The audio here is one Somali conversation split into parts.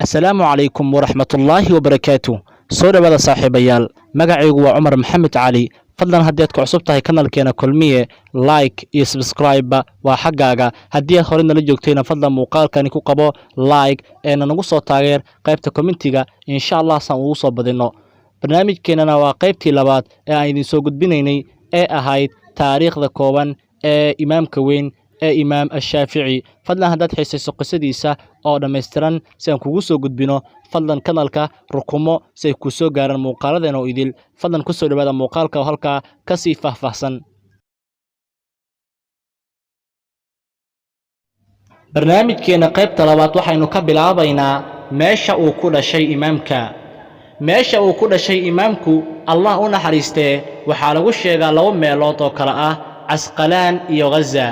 السلام عليكم ورحمة الله وبركاته. سورة بدا صاحبيال مقعيق وعمر محمد علي. فضلا هديتك عصبتها كنا كلمية لايك iyo سبسكرايب وحقاقا هدية خورينا لجوكتين فضلا موقال كان يكو قبو لايك اينا نغصو تاغير قيبتا كومنتيغا إن شاء الله سنوصو بدينو برنامج كيننا وقيبتي لباد ايدين سو قد بينيني اهايد تاريخ ذا كوبان إمام كوين إمام الشافعي فضلا هداد حيسيسو قصديسا oo dhameystiran si aan kugu soo gudbino fadlan kanalka rukumo si ay ku soo gaaraan muuqaaladeena oo idil fadlan ku soo dhawaada muuqaalka oo halka ka sii faahfaahsan barnaamijkeena qaybta labaad waxaynu ka bilaabaynaa meesha uu ku dhashay imaamku Allah u naxariistee waxa lagu sheegaa laba meelood oo kala ah Asqalaan iyo Gaza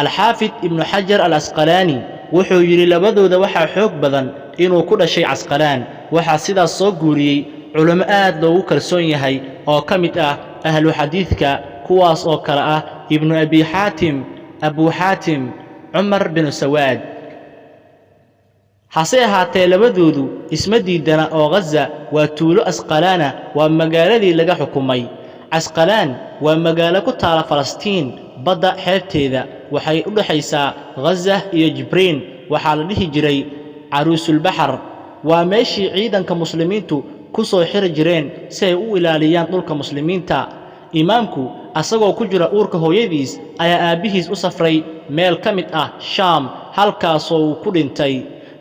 al-Hafid ibn Hajar al-Asqalani wuxuu yiri labadooda waxa xoog badan inuu ku dhashay Asqalaan waxa sidaas soo guuriyay culimo aad loogu kalsoon yahay oo kamid ah ahlu xadiidka kuwaas oo kala ah ibn Abi Hatim Abu Hatim Umar bin Sawaad hase ahaatee labadoodu isma diidana oo Gaza waa tuulo Asqalaana waa magaaladii laga xukumay Asqalaan waa magaalo ku taala Falastiin badda xeebteeda waxay u dhaxaysaa Gaza iyo Jibriin waxa la dhihi jiray Aruusul Bahar waa meeshii ciidanka muslimiintu ku soo xiri jireen si ay u ilaaliyaan dhulka muslimiinta imaamku asagoo ku jira uurka hooyadiis ayaa aabihiis u safray meel kamid ah Shaam halkaas oo ku dhintay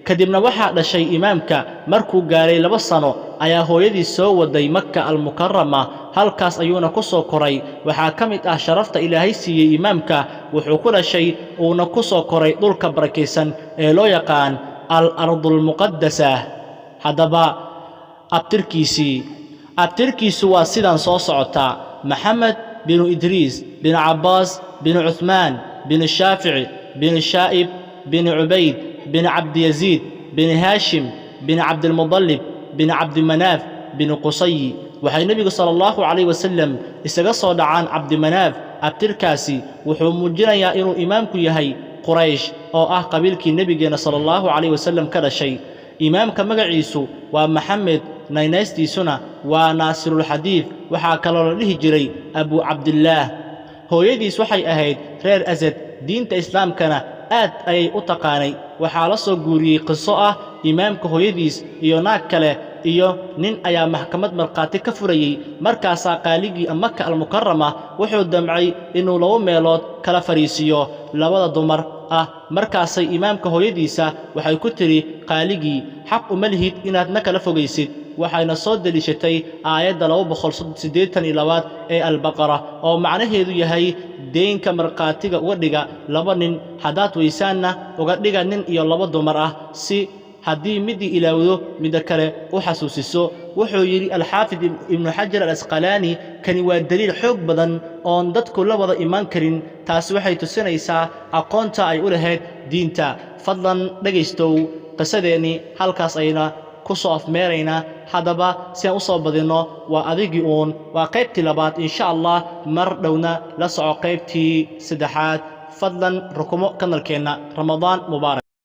kadibna waxa dhashay imaamka markuu gaaray 2 sano ayaa hooyadiis soo waday Makka al-Mukarrama halkaas ayuuna ku soo koray waxa kamid ah sharafta Ilaahay siiyay imaamka wuxuu ku dhashay uuna ku soo koray dhulka barakeysan ee loo yaqaan al-ardul muqaddasah hadaba abtirkiisu waa sidan soo socota Muhammad bin Idris bin Abbas bin Uthman bin Shafi'i bin Shaib bin Ubayd bin Abd Yazid bin Hashim bin Abd al-Muttalib bin Abd Manaf bin Qusay waxay nabiga sallallahu alayhi wasallam isaga soo dhacaan Abd Manaf abtirkaasi wuxuu muujinayaa inuu imaamku yahay Quraysh oo ah qabiilkii nabigeena sallallahu alayhi wasallam ka dhashay imaamka magaciisu waa Muhammad naynastiisuna waa Naasirul Hadiith waxa kale oo la dhihi jiray Abu Abdullah hooyadiis waxay ahayd reer Asad diinta islaamkana aad ay u taqaanay waxa la soo guuriyay qiso ah imaamka hooyadiis iyo naag kale iyo nin ayaa maxkamad marqaati ka furayay markaas qaaligii Makka al-Mukarrama wuxuu damcay inuu 2 meelood kala fariisiyo labada dumar ah markaasay imaamka hooyadiisa waxay ku tiri qaaligii xaq uma lihid inaad na kala fogeysid waxayna soo dalishatay aayadda 282 ee al-Baqara oo macnaheedu yahay deenka marqaatiga uga dhiga 2 nin hadaad weysaanna uga dhiga nin iyo 2 dumar ah si haddii midi ilaawdo mida kale u xasuusiso wuxuu yiri al-Hafid ibn Hajar al-Asqalani kani waa daliil xoog badan oo dadku la wada iman karin taas waxay tusinaysaa aqoonta ay u lahayd diinta fadlan dhageystow qisadeeni halkaas ayna ku soo afmeerayna hadaba si aan u soo badino waa adigii waa qaybtii labaad insha Allah mar dhowna la soco qaybtii 3 fadlan rukumo kanalkeena Ramadan Mubaarak